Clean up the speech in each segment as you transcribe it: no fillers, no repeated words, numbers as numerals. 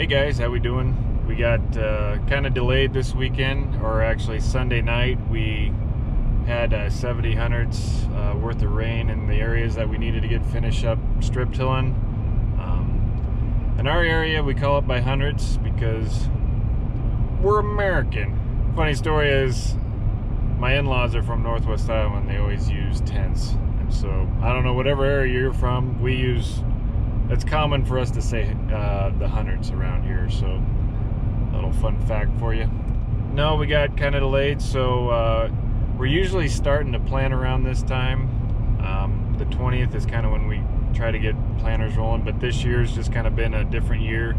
guys, how we doing? We got kind of delayed this weekend, or actually Sunday night. We had 70 hundredths worth of rain in the areas that we needed to get finished up strip tilling. In our area we call it by hundredths because we're American. Funny story is my in-laws are from Northwest Iowa and they always use tenths, and so I don't know, whatever area you're from, we use, it's common for us to say the hundredths around here. So a little fun fact for you. No, we got kind of delayed, so we're usually starting to plan around this time. The 20th is kind of when we try to get planners rolling, but this year's just kind of been a different year.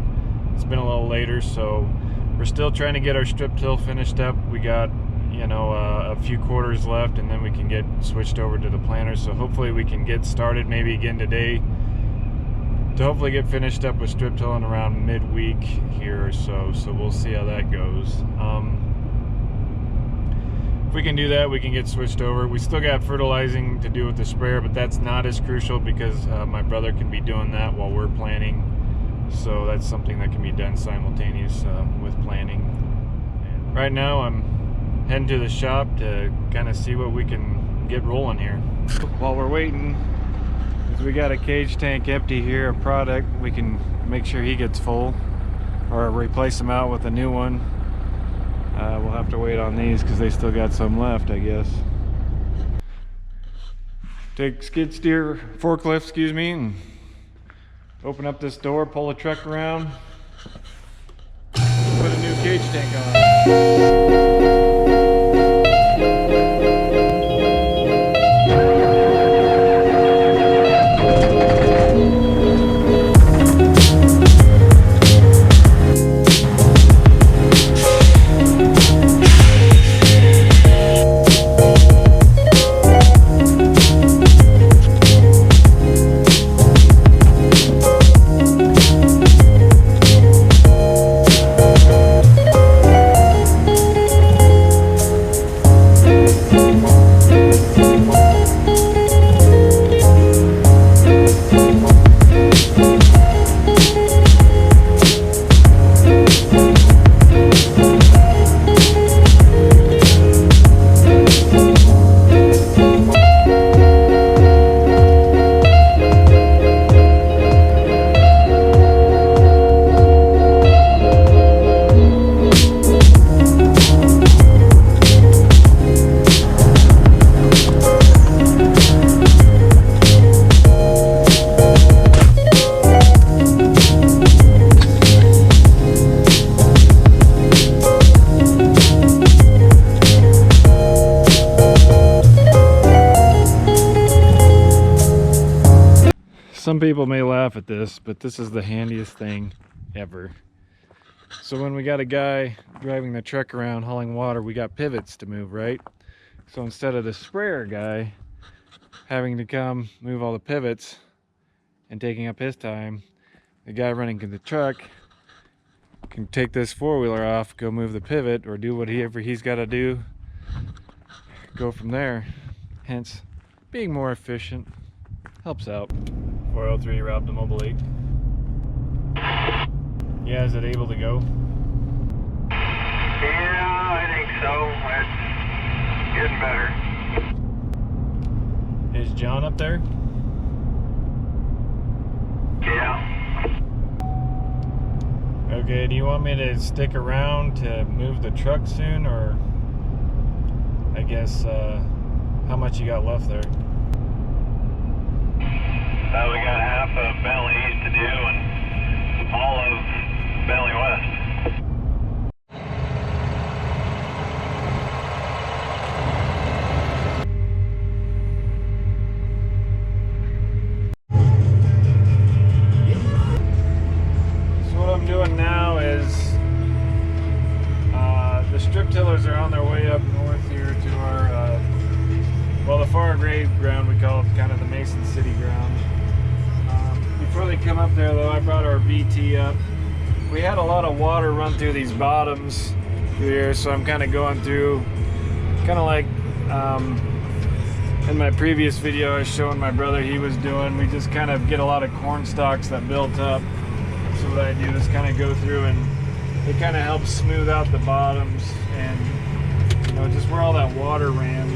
It's been a little later, so we're still trying to get our strip till finished up. We got, you know, a few quarters left, and then we can get switched over to the planners. So hopefully we can get started maybe again today to hopefully get finished up with strip tilling around midweek here or so. So we'll see how that goes. If we can do that, we can get switched over. We still got fertilizing to do with the sprayer, but that's not as crucial because my brother can be doing that while we're planning. So that's something that can be done simultaneous with planning. And right now I'm heading to the shop to kind of see what we can get rolling here. While we're waiting, because we got a cage tank empty here, a product, we can make sure he gets full or replace him out with a new one. We'll have to wait on these because they still got some left, I guess. Take skid steer, forklift, excuse me, and open up this door, pull the truck around, put a new cage tank on. Some people may laugh at this, but this is the handiest thing ever. So when we got a guy driving the truck around hauling water, we got pivots to move, right? So instead of the sprayer guy having to come move all the pivots and taking up his time, the guy running the truck can take this four-wheeler off, go move the pivot, or do whatever he's got to do, go from there. Hence, being more efficient helps out. 403 Rob the Mobile 8. Yeah, is it able to go? Yeah, I think so. It's getting better. Is John up there? Yeah. Okay, do you want me to stick around to move the truck soon, or I guess how much you got left there? We got half of Bentley East to do and all of Bentley West. So what I'm doing now is the strip tillers are on their way up north here to our well, the far grade ground, we call it kind of the Mason City ground. Before they come up there though, I brought our VT up. We had a lot of water run through these bottoms here, so I'm kind of going through, kind of like in my previous video I was showing my brother he was doing. We just kind of get a lot of corn stalks that built up. So what I do is kind of go through and it kind of helps smooth out the bottoms, and you know, just where all that water ran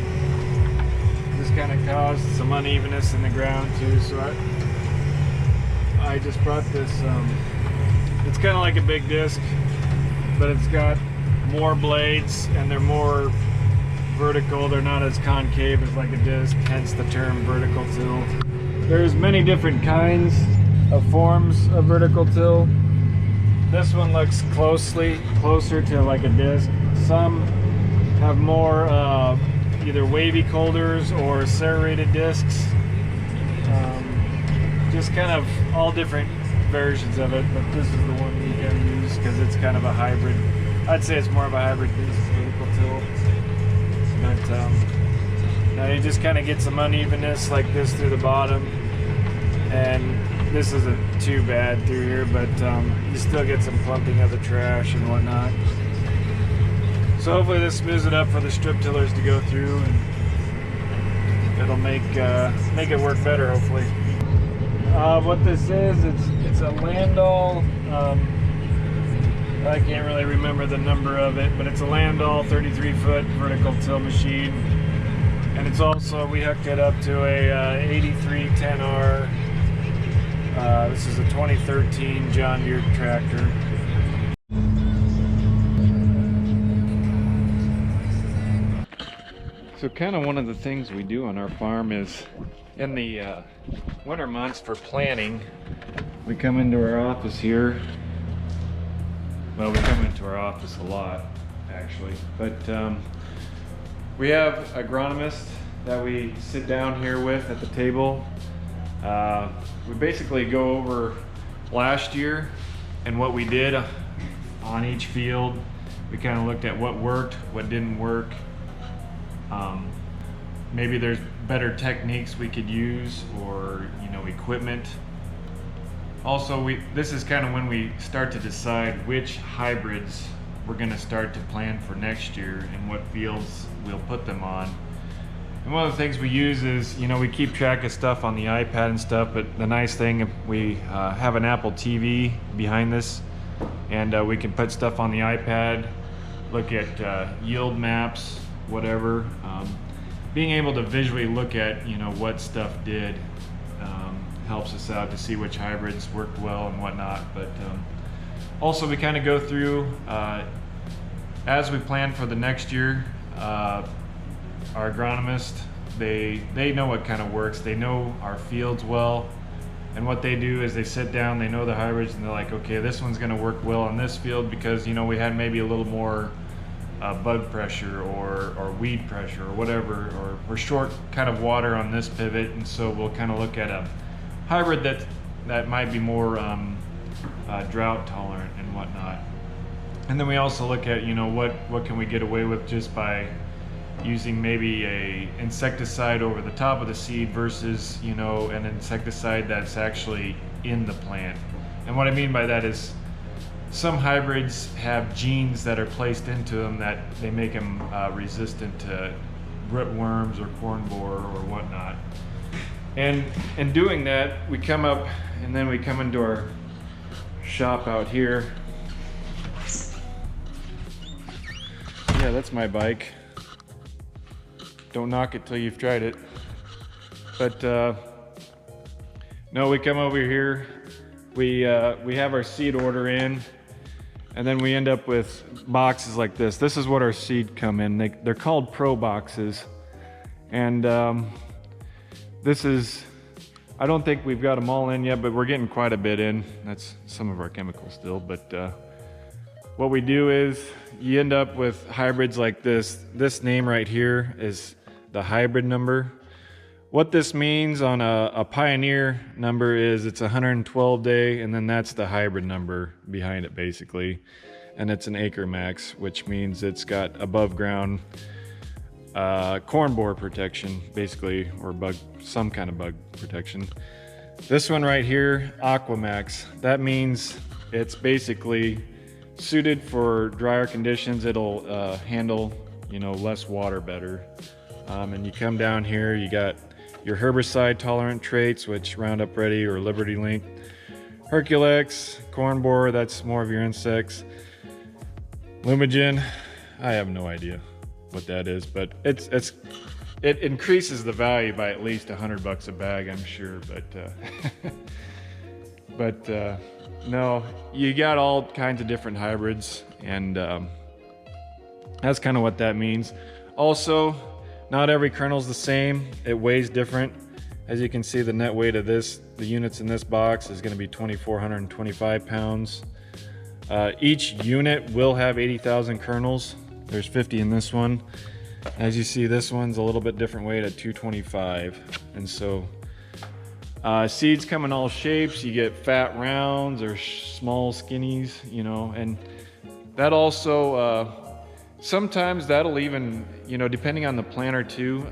just kind of caused some unevenness in the ground too. So I just brought this, it's kind of like a big disc, but it's got more blades and they're more vertical. They're not as concave as like a disc, hence the term vertical till. There's many different kinds of forms of vertical till. This one looks closer to like a disc. Some have more either wavy colders or serrated discs. Just kind of all different versions of it, but this is the one we can use because it's kind of a hybrid. I'd say it's more of a hybrid piece of vertical till. But now you just kind of get some unevenness like this through the bottom, and this isn't too bad through here, but you still get some clumping of the trash and whatnot. So hopefully this smooths it up for the strip tillers to go through, and it'll make it work better, hopefully. What this is, it's a Landau, I can't really remember the number of it, but it's a Landau 33-foot vertical till machine. And it's also, we hooked it up to a 8310R. This is a 2013 John Deere tractor. So kind of one of the things we do on our farm is in the winter months for planting, we come into our office here. Well, we come into our office a lot, actually, but we have agronomists that we sit down here with at the table. We basically go over last year and what we did on each field. We kind of looked at what worked, what didn't work. Maybe there's better techniques we could use, or equipment. Also, this is kind of when we start to decide which hybrids we're going to start to plan for next year and what fields we'll put them on. And one of the things we use is, we keep track of stuff on the iPad and stuff, but the nice thing, we have an Apple TV behind this, and we can put stuff on the iPad, look at yield maps, whatever. Being able to visually look at, what stuff did helps us out to see which hybrids worked well and whatnot. But also we kind of go through, as we plan for the next year, our agronomists, they know what kind of works. They know our fields well, and what they do is they sit down, they know the hybrids, and they're like, okay, this one's going to work well on this field because we had maybe a little more bug pressure or weed pressure or whatever, or we're short kind of water on this pivot, and so we'll kind of look at a hybrid that might be more drought tolerant and whatnot. And then we also look at what can we get away with just by using maybe a insecticide over the top of the seed versus an insecticide that's actually in the plant. And what I mean by that is some hybrids have genes that are placed into them that they make them resistant to rootworms or corn borer or whatnot. And in doing that, we come up and then we come into our shop out here. Yeah, that's my bike. Don't knock it till you've tried it. But no, we come over here, we have our seed order in, and then we end up with boxes like this. This is what our seed come in. They're called Pro boxes. And this is, I don't think we've got them all in yet, but we're getting quite a bit in. That's some of our chemicals still. But what we do is you end up with hybrids like this. This name right here is the hybrid number. What this means on a Pioneer number is it's a 112 day, and then that's the hybrid number behind it basically. And it's an acre max, which means it's got above ground corn borer protection basically, or some kind of bug protection. This one right here, Aquamax, that means it's basically suited for drier conditions. It'll handle less water better. And you come down here, you got your herbicide tolerant traits, which Roundup Ready or Liberty Link Herculex, corn borer, that's more of your insects. Lumigen, I have no idea what that is, but it increases the value by at least $100 a bag, I'm sure. But no, you got all kinds of different hybrids, and that's kind of what that means. Also, not every kernel's the same. It weighs different. As you can see, the net weight of the units in this box is going to be 2,425 pounds. Each unit will have 80,000 kernels. There's 50 in this one. As you see, this one's a little bit different weight at 225. And so seeds come in all shapes. You get fat rounds or small skinnies, you know, and that also sometimes that'll even, you know, depending on the planter too,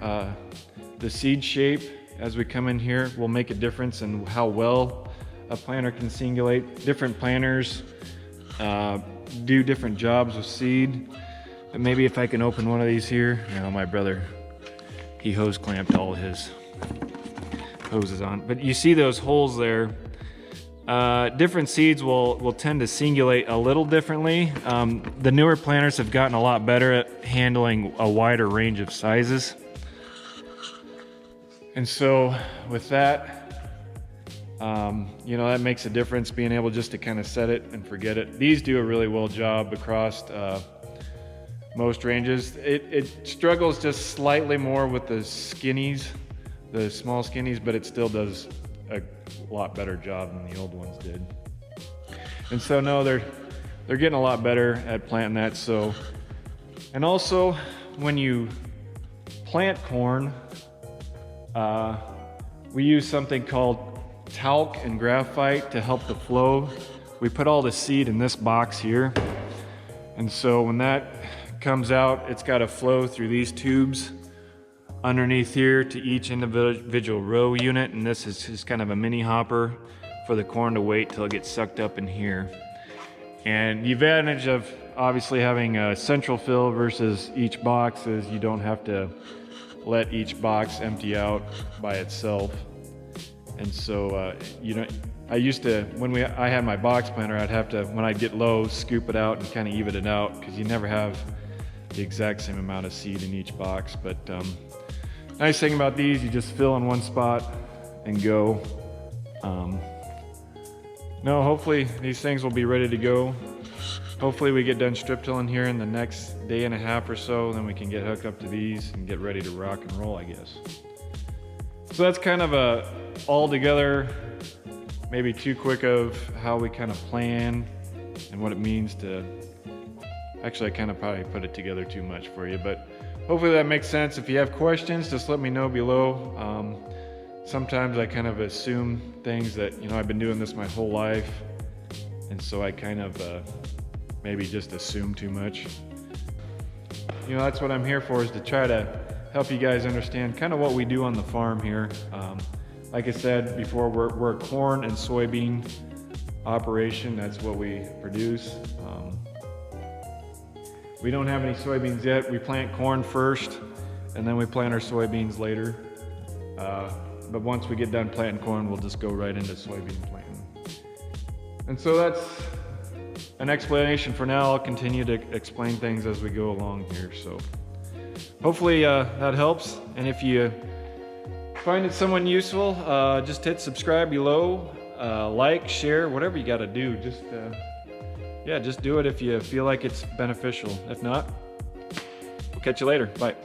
the seed shape as we come in here will make a difference in how well a planter can singulate. Different planters do different jobs with seed. And maybe if I can open one of these here. You know, my brother, he hose clamped all his hoses on. But you see those holes there. Different seeds will tend to singulate a little differently. The newer planters have gotten a lot better at handling a wider range of sizes. And so with that, you know, that makes a difference, being able just to kind of set it and forget it. These do a really well job across most ranges. It struggles just slightly more with the skinnies, the small skinnies, but it still does a lot better job than the old ones did. And so no, they're getting a lot better at planting that. So, and also when you plant corn, we use something called talc and graphite to help the flow. We put all the seed in this box here, and so when that comes out, it's got to flow through these tubes underneath here to each individual row unit, and this is just kind of a mini hopper for the corn to wait till it gets sucked up in here. And the advantage of obviously having a central fill versus each box is you don't have to let each box empty out by itself. And so you know, I used to, when I had my box planter, I'd have to, when I'd get low, scoop it out and kind of even it out, because you never have the exact same amount of seed in each box. But nice thing about these, you just fill in one spot and go. No, hopefully these things will be ready to go. Hopefully we get done strip tilling here in the next day and a half or so, then we can get hooked up to these and get ready to rock and roll, I guess. So that's kind of a all together, maybe too quick of how we kind of plan and what it means to, actually I kind of probably put it together too much for you, but hopefully that makes sense. If you have questions, just let me know below. Sometimes I kind of assume things that, you know, I've been doing this my whole life, and so I kind of maybe just assume too much. You know, that's what I'm here for, is to try to help you guys understand kind of what we do on the farm here. Like I said before, we're a corn and soybean operation. That's what we produce. We don't have any soybeans yet. We plant corn first, and then we plant our soybeans later. But once we get done planting corn, we'll just go right into soybean planting. And so that's an explanation for now. I'll continue to explain things as we go along here. So hopefully that helps. And if you find it somewhat useful, just hit subscribe below, like, share, whatever you got to do. Just yeah, just do it if you feel like it's beneficial. If not, we'll catch you later. Bye.